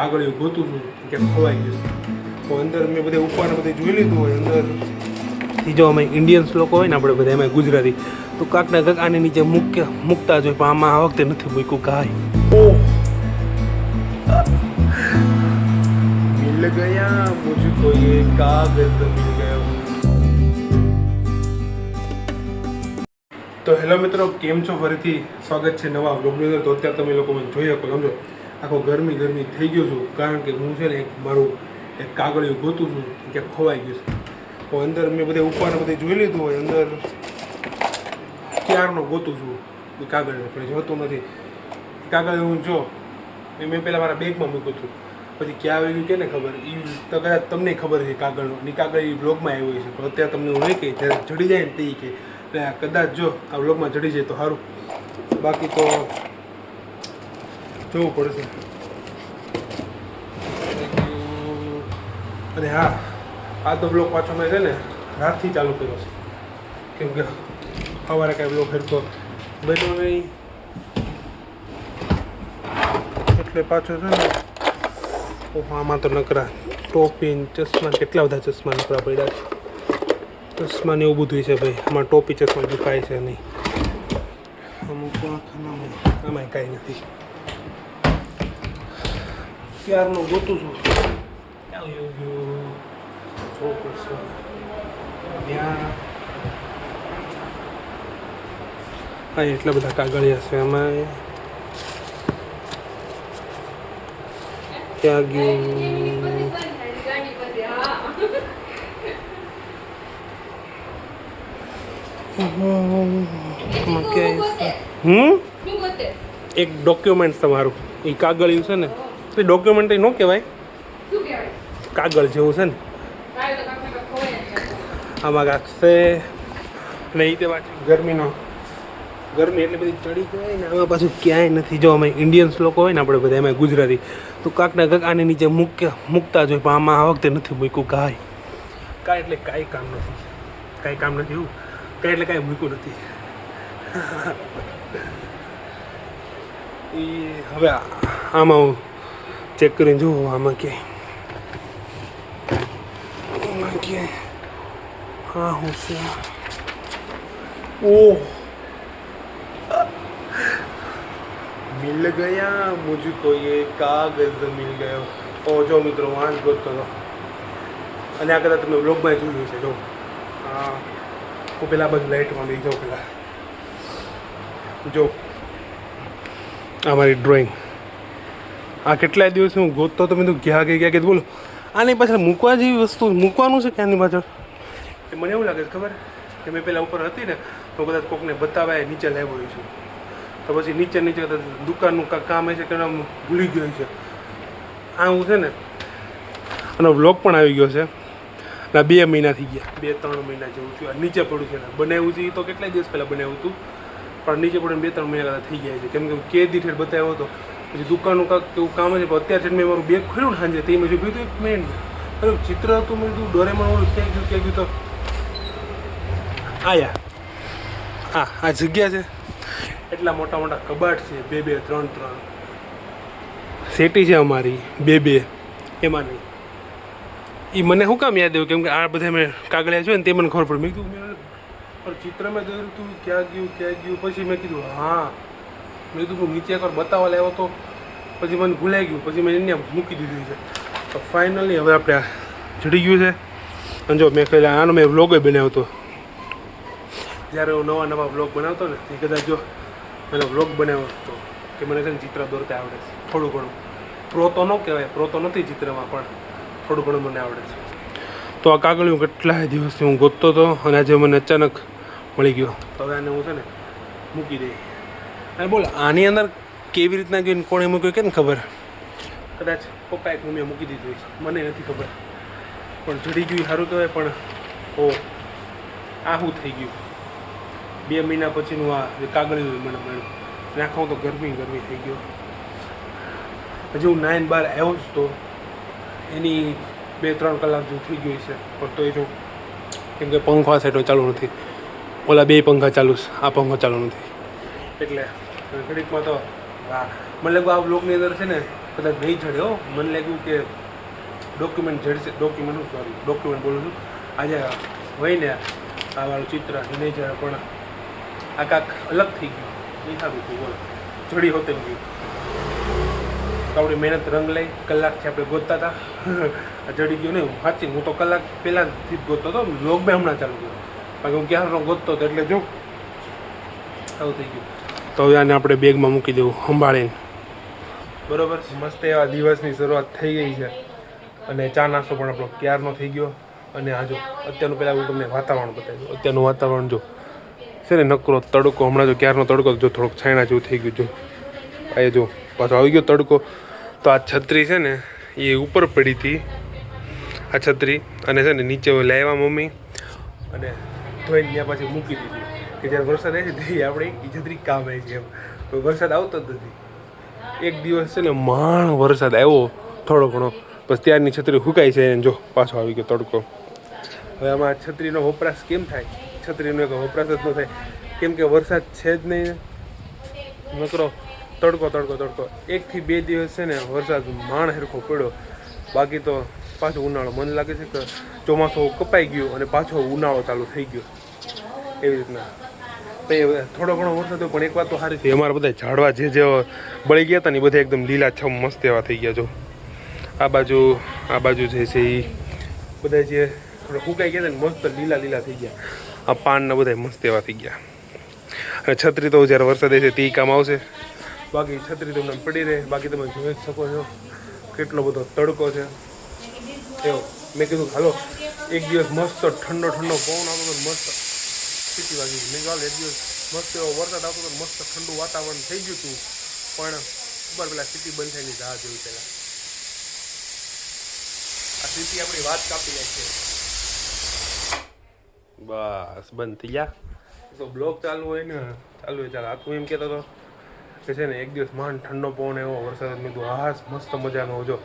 આગળ ગોતું છું કે ખોવાઈ ગયું તો અંદર મેં બધે ઉપરને બધે જોઈ લીધું હોય અંદર જો અમે ઇન્ડિયન્સ લોકો હોય ને આપણે બધા એમાં ગુજરાતી તો કાંકના કાંક આની નીચે મૂકતા જ હોય પણ આમાં આ વખતે નથી મૂક્યું કાંઈ મિલ ગયા મુझको ये कागज मिल गया। તો હેલો મિત્રો, કેમ છો? ફરીથી સ્વાગત છે નવા વ્લોગની અંદર। તો અત્યારે તમે લોકો મને જોઈ શકો, સમજો આખો ગરમી થઈ ગયો છું કારણ કે હું છે ને મારું એક કાગળિયું ગોતું છું કે ખોવાઈ ગયું છે તો અંદર મેં બધે ઉપરને બધે જોઈ લીધું હોય અંદર ક્યારનો ગોતું છું એ કાગળિયું પણ જોતું નથી। કાગળિયું હું જો મેં પહેલાં મારા બેગમાં મૂક્યું હતું પછી ક્યાં આવી ગયું કે ને ખબર એ તો કદાચ તમને ખબર છે કાગળનો એ કાગળ એ બ્લોગમાં આવ્યો છે પણ અત્યારે તમને હું નહીં કહી જ્યારે જડી જાય ને તે કે કદાચ જો આ બ્લોગમાં જડી જાય તો સારું, બાકી તો જોવું પડશે। અને હા, આ તો બ્લોગ પાછો મેં છે ને રાતથી ચાલુ કર્યો છે કેમ કે સવારે કાંઈ બ્લોગ હેરતો બન્યો નહીં એટલે પાછો છે ને આમાં તો નકરા ટોપી ચશ્મા કેટલા બધા ચશ્મા નકરા પડ્યા છે। ચશ્મા ને એવું બધું છે ભાઈ, આમાં ટોપી ચશ્મા દુખાય છે નહીં, અમુક આમાં કાંઈ નથી। ક્યારનું ગોતું છું હા એટલા બધા કાગળિયા છે એમાં ક્યાં ગયું એક ડોક્યુમેન્ટ તમારું એ કાગળિયું છે ને એ ડોક્યુમેન્ટ ન કહેવાય, કાગળ જેવું છે ને આમાં કાંકશે અને એ તે પાછી ગરમી એટલી બધી ચડી જાય ને આમાં પાછું ક્યાંય નથી। જો અમે ઇન્ડિયન્સ લોકો હોય ને આપણે બધા એમાં ગુજરાતી તો કાંકના કાંક આની નીચે મૂકતા જ હોય પણ આમાં આ વખતે નથી મૂક્યું કાંઈ એટલે કાંઈ કામ નથી એવું કાંઈ એટલે કાંઈ મૂક્યું નથી। એ હવે આમાં હું ચેક કરીને જોઉં આમાં ક્યાંય હા હું છે ઓહ મિલ ગયા મુझको ये कागज मिल गया। ઓ જો મિત્રો હું આ જ ગોતતો હતો અને આ કદાચ તમે વ્લોગમાં જોયું છે। જો હા હું પેલા બાજુ લાઇટમાં લઈ જાઉં પેલા જો આ મારી ડ્રોઈંગ આ કેટલાય દિવસ હું ગોતતો તો મેં તો ગયા કે બોલો આની પાછળ મૂકવા જેવી વસ્તુ મૂકવાનું છે કે આની પાછળ એ મને એવું લાગે છે ખબર કે મેં પહેલાં ઉપર હતી ને તો કદાચ કોકને બતાવાય નીચે લાવ્યો છું તો પછી નીચે દુકાનનું કામ છે કે ભૂલી ગયો છે આ હું છે ને આનો વ્લોગ પણ આવી ગયો છે ના 2 મહિના થઈ ગયા, 2-3 મહિના જેવું થયું નીચે પડ્યું છે ને બનાવ્યું છે એ તો કેટલાય દિવસ પહેલાં બનાવ્યું હતું પણ નીચે પડ્યું 2-3 મહિના કદાચ થઈ ગયા છે કેમ કે કે દીઠે બતાવ્યો હતો પછી દુકાનનું કાંક એવું કામ છે પણ અત્યારે મેં મારું બેગ ખોલ્યું ને સાંજે તે મેં જોયું હતું એક મેન ચિત્ર હતું મેં કીધું ડોરેમોન ઓલું ક્યાં ગયું તો આયા આ જગ્યા છે એટલા મોટા કબાટ છે 2-2 3-3 સેટી છે અમારી 2-2 એમાં નહીં એ મને શું કામ યાદ આવ્યું કેમ કે આ બધા મેં કાગળિયા જોયું ને તે મને ખબર પડી મેં કીધું પણ ચિત્રમાં જોયું હતું ક્યાં ગયું પછી મેં કીધું હા મેં કીધું નીચે એકવાર બતાવવા લાવ્યો તો પછી મને ભૂલાઈ ગયું પછી મેં એને મૂકી દીધું છે તો ફાઇનલી હવે આપણે જડી ગયું છે। અને જો મેં પહેલાં આનો મેં વ્લોગ બનાવ્યો હતો જ્યારે હું નવા વ્લોગ બનાવતો ને એ કદાચ જો મેં વ્લોગ બનાવ્યો હતો કે મને છે ને ચિત્ર દોરતા આવડે છે થોડું ઘણું, પ્રો તો ન કહેવાય, પ્રો તો નથી ચિત્રમાં પણ થોડું ઘણું મને આવડે છે। તો આ કાગળિયું કેટલાય દિવસથી હું ગોતતો હતો અને આજે મને અચાનક મળી ગયો તો હવે આને હું છે ને મૂકી દઈ અને બોલ આની અંદર કેવી રીતના ગયું કોણે મૂક્યું કે ને ખબર કદાચ પપ્પાએ મમ્મીએ મૂકી દીધું છે મને નથી ખબર પણ જડી ગયું સારું કહેવાય પણ ઓ આ શું થઈ ગયું 2 મહિના પછીનું આ કાગળિયું મને મળ્યું અને આખો તો ગરમી થઈ ગયો। હજી હું 9-12 આવ્યો જ તો એની 2-3 કલાક જેવું થઈ ગયું છે પણ તો એ જો કેમ કે પંખો આ સાઈડનો ચાલુ નથી, ઓલા 2 પંખા ચાલુ છે, આ પંખો ચાલુ નથી એટલે ઘડીકમાં તો મને લાગ્યું આ બ્લોગની અંદર છે ને કદાચ નહીં ચડે હો. મને લાગ્યું કે ડોક્યુમેન્ટ જડશે, ડોક્યુમેન્ટ બોલું છું. આજે હોય ને આ વાળું ચિત્ર એ નહીં ચડે, પણ આ કાંક અલગ થઈ ગયું. નહીં સારું થયું, બોલો ચડી હોતે ગયું. તો આપણી મહેનત રંગ લઈ, કલાકથી આપણે ગોતતા હતા. ચડી ગયું નહીં સાચી, હું તો કલાક પહેલાંથી જ ગોતતો હતો. લોગ મેં હમણાં ચાલુ કર્યો, કારણ કે હું ક્યારનો ગોતતો હતો, એટલે જો આવું થઈ ગયું. તો હવે આને આપણે બેગમાં મૂકી દેવું સંભાળીને. બરાબર, મસ્ત એવા દિવસની શરૂઆત થઈ ગઈ છે. અને ચા નાસ્તો પણ આપણો ક્યારનો થઈ ગયો. અને આ જો અત્યારનું પહેલાં હું તમને વાતાવરણ બતાવ્યું. અત્યારનું વાતાવરણ જો છે ને, નકરો તડકો. હમણાં જો ક્યારનો તડકો જો થોડોક છાયણા જેવું થઈ ગયું. જો આ જો પાછો આવી ગયો તડકો. તો આ છત્રી છે ને એ ઉપર પડી હતી, આ છત્રી. અને છે ને નીચે લાવ્યા મમ્મી, અને ધોઈને ત્યાં પાછી મૂકી દીધી. કે જ્યારે વરસાદ આવે છે તે આપણે એ છત્રી કામ આવે છે એમ. તો વરસાદ આવતો જ નથી. એક દિવસ છે ને માંડ વરસાદ આવ્યો થોડો ઘણો, બસ ત્યારની છત્રી સુકાઈ છે. જો પાછો આવી ગયો તડકો. હવે આમાં છત્રીનો વપરાશ કેમ થાય? છત્રીનો એક વપરાશ જ ન થાય, કેમ કે વરસાદ છે જ નહીં. નકરો તડકો. 1 થી 2 દિવસ છે ને વરસાદ માંડ હેરખો પડ્યો. બાકી તો પાછો ઉનાળો. મને લાગે છે કે ચોમાસું કપાઈ ગયું અને પાછો ઉનાળો ચાલુ થઈ ગયો એવી રીતના. થોડો ઘણો વરસાદ પણ એક વાત તો સારી થઈ, અમારા બધા ઝાડવા જે બળી ગયા હતા ને એ બધા એકદમ લીલાછમ મસ્ત એવા થઈ ગયા. જો આ બાજુ જે છે એ બધા જે થોડા ફૂંકાઈ ગયા હતા ને મસ્ત લીલા થઈ ગયા. આ પાનના બધા મસ્ત એવા થઈ ગયા. અને છત્રી તો જ્યારે વરસાદ છે તે કામ આવશે. બાકી છત્રી તમને પડી રહે. બાકી તમે જોઈ જ શકો છો કેટલો બધો તડકો છે. એવો મેં કીધું હાલો એક દિવસ મસ્ત ઠંડો પવન આવતો હતો, મસ્ત સ્થિતિ વાગી. મેં કહ્યું એક દિવસ મસ્ત એવો વરસાદ આવતો હતો, મસ્ત ઠંડુ વાતાવરણ થઈ ગયું હતું. પણ ખબર પેલા સ્થિતિ બંધ થઈને રાહ જોઈ પહેલાં. આ સ્થિતિ આપણી વાત કાપી જાય છે. બસ બંધ થઈ ગયા. તો બ્લોગ ચાલુ હોય ચાલે. આખું એમ કહેતો હતો કે છે ને એક દિવસ માંડ ઠંડો પવન એવો વરસાદ. મેં કીધું હા મસ્ત મજાનો. જો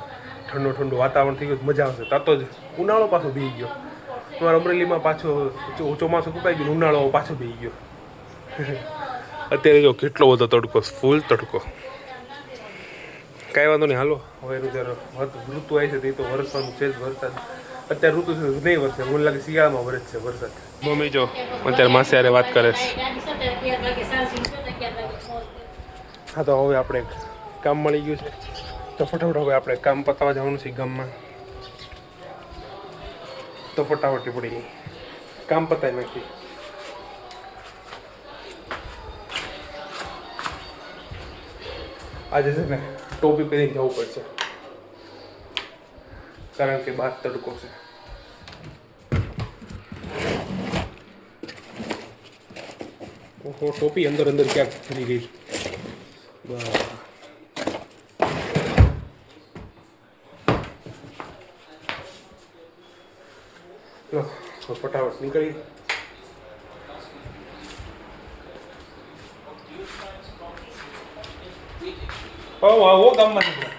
ઠંડુ વાતાવરણ થઈ ગયું, મજા આવશે. તાતો જ ઉનાળો પાછો બેસી ગયો. તમારા અમરેલીમાં પાછો ચોમાસું કપાઈ ગયું, ઉનાળો પાછો બેસી ગયો. અત્યારે જો કેટલો બધો તડકો, ફૂલ તડકો. કાંઈ વાંધો નહીં, હાલો હવે એનું જ્યારે ઋતુ આવી છે તે તો વરસવાનું છે જ. વરસાદ અત્યારે ઋતુ નહીં વરસે, મને લાગે શિયાળામાં વરસ છે વરસાદ. મમ્મી જો અત્યારે માસી હારે વાત કરે છે. હા તો હવે આપણે કામ મળી ગયું છે, તો ફટાફટ હવે આપણે કામ પતાવવા જવાનું છે ગામમાં. તો ફટાફટ પડી કામ પતાવી નાખી. આજે છે ને ટોપી પહેરીને જવું પડશે, કારણ કે બહાર તડકો છે. ઓહો, ટોપી અંદર ક્યાંક ફરી ગઈ. બસ ફટાફટ નીકળી. આવો ગામમાંથી,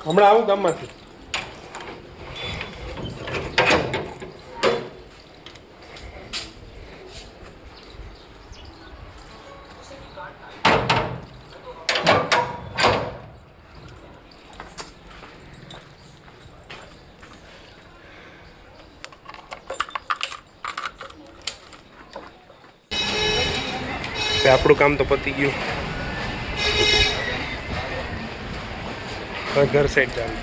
હમણાં આવું ગામમાંથી. આપણું કામ તો પતી ગયું. ઘર સાઈડ ચાલે.